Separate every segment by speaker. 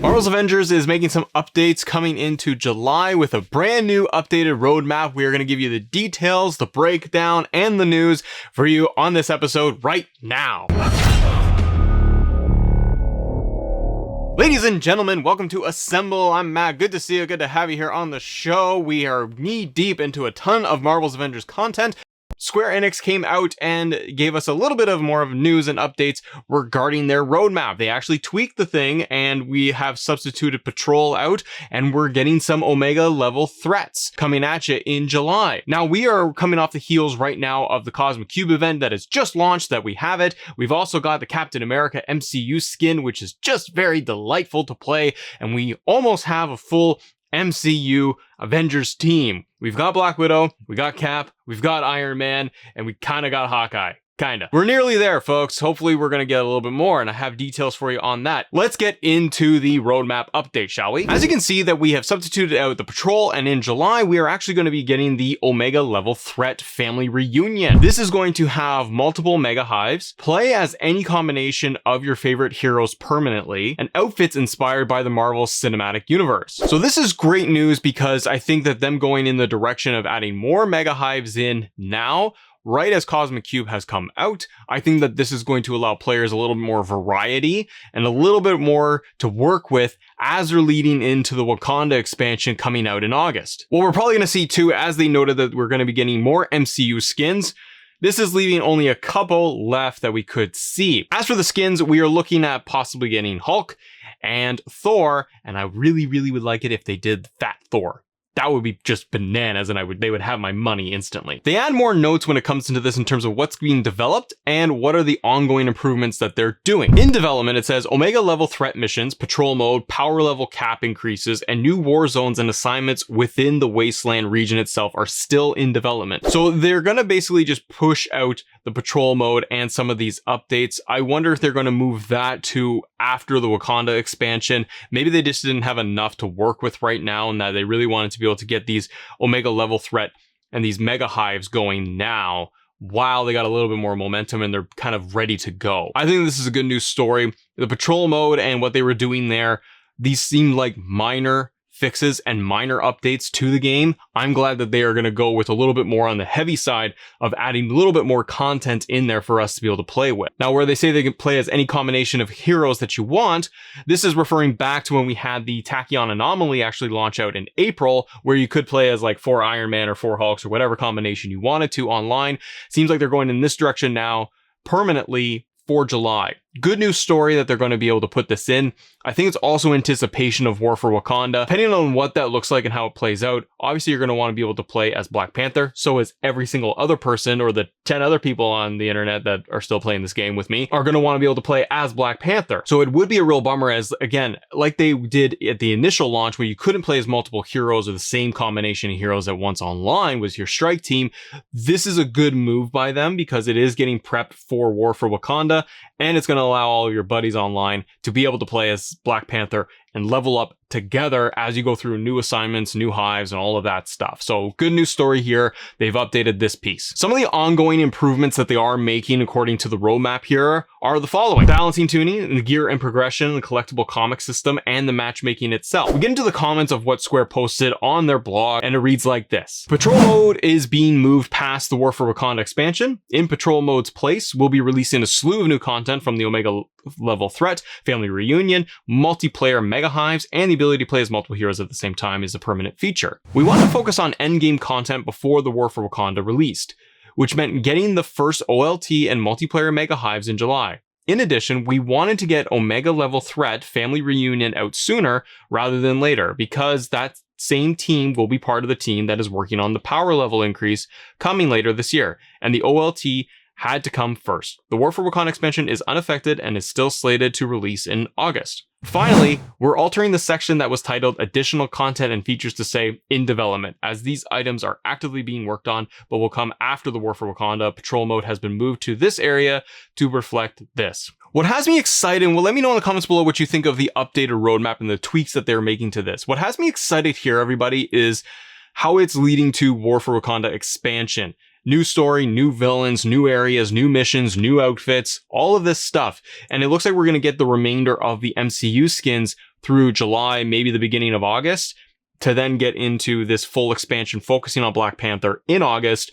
Speaker 1: Marvel's Avengers is making some updates coming into July with a brand new updated roadmap. We are going to give you the details, the breakdown, and the news for you on this episode right now. Ladies and gentlemen, welcome to Assemble. I'm Matt. Good to see you. Good to have you here on the show. We are knee deep into a ton of Marvel's Avengers content. Square Enix came out and gave us a little bit of more of news and updates regarding their roadmap. They actually tweaked the thing, and we have substituted Patrol out, and we're getting some Omega level threats coming at you in July. Now, we are coming off the heels right now of the Cosmic Cube event that has just launched, that we have it. We've also got the Captain America MCU skin, which is just very delightful to play, and we almost have a full MCU Avengers team. We've got Black Widow, we got Cap, we've got Iron Man, and we kind of got Hawkeye. Kinda. We're nearly there, folks. Hopefully we're going to get a little bit more, and I have details for you on that. Let's get into the roadmap update, shall we? As you can see that we have substituted out the Patrol, and in July, we are actually going to be getting the Omega level threat family reunion. This is going to have multiple Mega Hives, play as any combination of your favorite heroes permanently, and outfits inspired by the Marvel Cinematic Universe. So this is great news because I think that them going in the direction of adding more Mega Hives in now, right as Cosmic Cube has come out, I think that this is going to allow players a little bit more variety and a little bit more to work with as they're leading into the Wakanda expansion coming out in August. What we're probably going to see too, as they noted that we're going to be getting more MCU skins, this is leaving only a couple left that we could see. As for the skins, we are looking at possibly getting Hulk and Thor, and I really would like it if they did Fat Thor. That would be just bananas, and they would have my money instantly. They add more notes when it comes into this in terms of what's being developed and what are the ongoing improvements that they're doing. In development, it says Omega level threat missions, patrol mode, power level cap increases, and new war zones and assignments within the Wasteland region itself are still in development. So they're gonna basically just push out the patrol mode and some of these updates. I wonder if they're gonna move that to after the Wakanda expansion. Maybe they just didn't have enough to work with right now, and that they really wanted to be able to get these Omega level threat and these Mega Hives going now while they got a little bit more momentum and they're kind of ready to go. I think this is a good news story. The patrol mode and what they were doing there, these seemed like minor fixes and minor updates to the game. I'm glad that they are going to go with a little bit more on the heavy side of adding a little bit more content in there for us to be able to play with. Now, where they say they can play as any combination of heroes that you want, this is referring back to when we had the Tachyon Anomaly actually launch out in April, where you could play as like 4 Iron Man or 4 Hulks or whatever combination you wanted to online. Seems like they're going in this direction now permanently for July. Good news story that they're going to be able to put this in. I think it's also anticipation of War for Wakanda. Depending on what that looks like and how it plays out, obviously you're going to want to be able to play as Black Panther. So is every single other person, or the 10 other people on the internet that are still playing this game with me, are going to want to be able to play as Black Panther. So it would be a real bummer, as again, like they did at the initial launch where you couldn't play as multiple heroes or the same combination of heroes at once online was your strike team. This is a good move by them because it is getting prepped for War for Wakanda, and it's going to allow all of your buddies online to be able to play as Black Panther and level up together as you go through new assignments, new hives, and all of that stuff. So good news story here. They've updated this piece. Some of the ongoing improvements that they are making according to the roadmap here are the following: balancing tuning, the gear and progression, the collectible comic system, and the matchmaking itself. We get into the comments of what Square posted on their blog, and it reads like this. Patrol mode is being moved past the War for Wakanda expansion. In patrol mode's place, we'll be releasing a slew of new content from the Omega level threat, family reunion, multiplayer Mega Hives, and the ability to play as multiple heroes at the same time is a permanent feature. We want to focus on endgame content before the War for Wakanda released, which meant getting the first OLT and multiplayer Mega Hives in July. In addition, we wanted to get Omega level threat family reunion out sooner rather than later, because that same team will be part of the team that is working on the power level increase coming later this year, and the OLT had to come first. The War for Wakanda expansion is unaffected and is still slated to release in August. Finally, we're altering the section that was titled additional content and features to say in development, as these items are actively being worked on but will come after the War for Wakanda. Patrol mode has been moved to this area to reflect this. What has me excited, well, let me know in the comments below what you think of the updated roadmap and the tweaks that they're making to this. What has me excited here, everybody, is how it's leading to War for Wakanda expansion. New story, new villains, new areas, new missions, new outfits, all of this stuff. And it looks like we're going to get the remainder of the MCU skins through July, maybe the beginning of August, to then get into this full expansion focusing on Black Panther in August.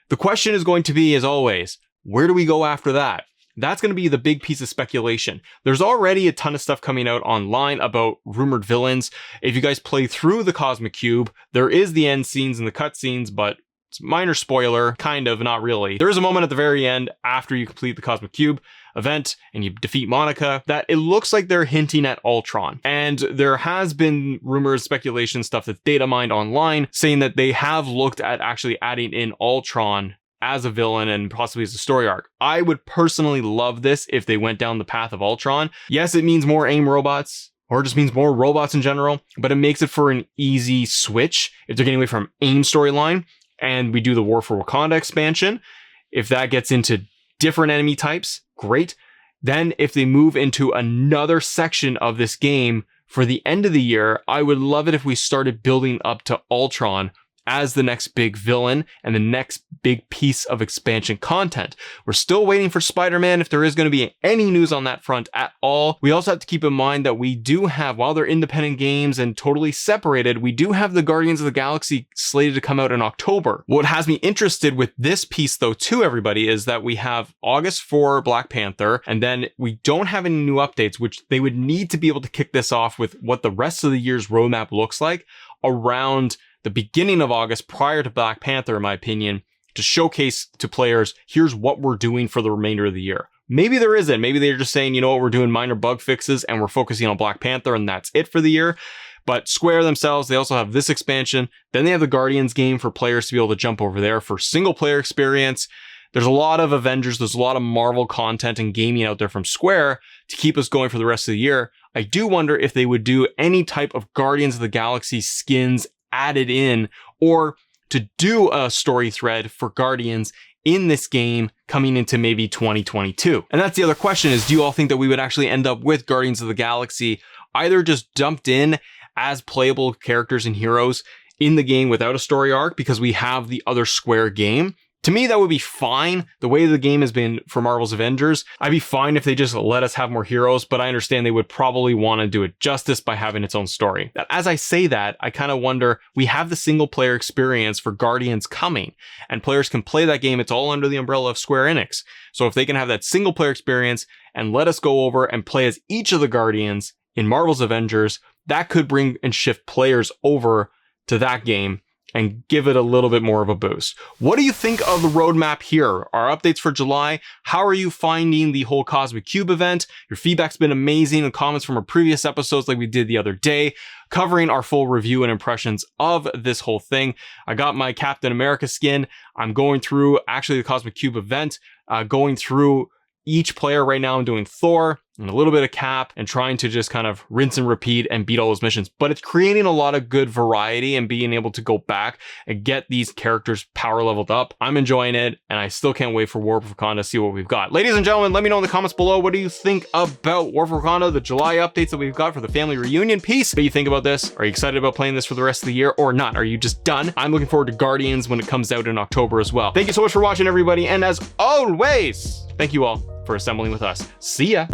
Speaker 1: The question is going to be, as always, where do we go after that? That's going to be the big piece of speculation. There's already a ton of stuff coming out online about rumored villains. If you guys play through the Cosmic Cube, there is the end scenes and the cutscenes, but it's a minor spoiler, kind of, not really. There is a moment at the very end after you complete the Cosmic Cube event and you defeat Monica that it looks like they're hinting at Ultron. And there has been rumors, speculation, stuff that's data mined online saying that they have looked at actually adding in Ultron as a villain and possibly as a story arc. I would personally love this if they went down the path of Ultron. Yes, it means more AIM robots, or it just means more robots in general, but it makes it for an easy switch if they're getting away from AIM storyline and we do the War for Wakanda expansion. If that gets into different enemy types, great. Then if they move into another section of this game for the end of the year, I would love it if we started building up to Ultron as the next big villain and the next big piece of expansion content. We're still waiting for Spider-Man if there is going to be any news on that front at all. We also have to keep in mind that we do have, while they're independent games and totally separated, we do have the Guardians of the Galaxy slated to come out in October. What has me interested with this piece though too, everybody, is that we have August for Black Panther, and then we don't have any new updates, which they would need to be able to kick this off with what the rest of the year's roadmap looks like around the beginning of August prior to Black Panther, in my opinion, to showcase to players, here's what we're doing for the remainder of the year. Maybe there isn't. Maybe they're just saying, you know what, we're doing minor bug fixes and we're focusing on Black Panther and that's it for the year. But Square themselves, they also have this expansion. Then they have the Guardians game for players to be able to jump over there for single player experience. There's a lot of Avengers, there's a lot of Marvel content and gaming out there from Square to keep us going for the rest of the year. I do wonder if they would do any type of Guardians of the Galaxy skins added in, or to do a story thread for Guardians in this game coming into maybe 2022. And that's the other question, is do you all think that we would actually end up with Guardians of the Galaxy either just dumped in as playable characters and heroes in the game without a story arc because we have the other Square game? To me, that would be fine. The way the game has been for Marvel's Avengers, I'd be fine if they just let us have more heroes, but I understand they would probably want to do it justice by having its own story. As I say that, I kind of wonder, we have the single player experience for Guardians coming, and players can play that game. It's all under the umbrella of Square Enix. So if they can have that single player experience and let us go over and play as each of the Guardians in Marvel's Avengers, that could bring and shift players over to that game and give it a little bit more of a boost. What do you think of the roadmap here? Our updates for July. How are you finding the whole Cosmic Cube event? Your feedback's been amazing in comments from our previous episodes like we did the other day, covering our full review and impressions of this whole thing. I got my Captain America skin. I'm going through actually the Cosmic Cube event, going through each player right now. I'm doing Thor and a little bit of Cap and trying to just kind of rinse and repeat and beat all those missions. But it's creating a lot of good variety and being able to go back and get these characters power leveled up. I'm enjoying it, and I still can't wait for War for Wakanda to see what we've got. Ladies and gentlemen, let me know in the comments below, what do you think about War for Wakanda, the July updates that we've got for the family reunion piece? What do you think about this? Are you excited about playing this for the rest of the year or not? Are you just done? I'm looking forward to Guardians when it comes out in October as well. Thank you so much for watching, everybody, and as always, thank you all for assembling with us. See ya!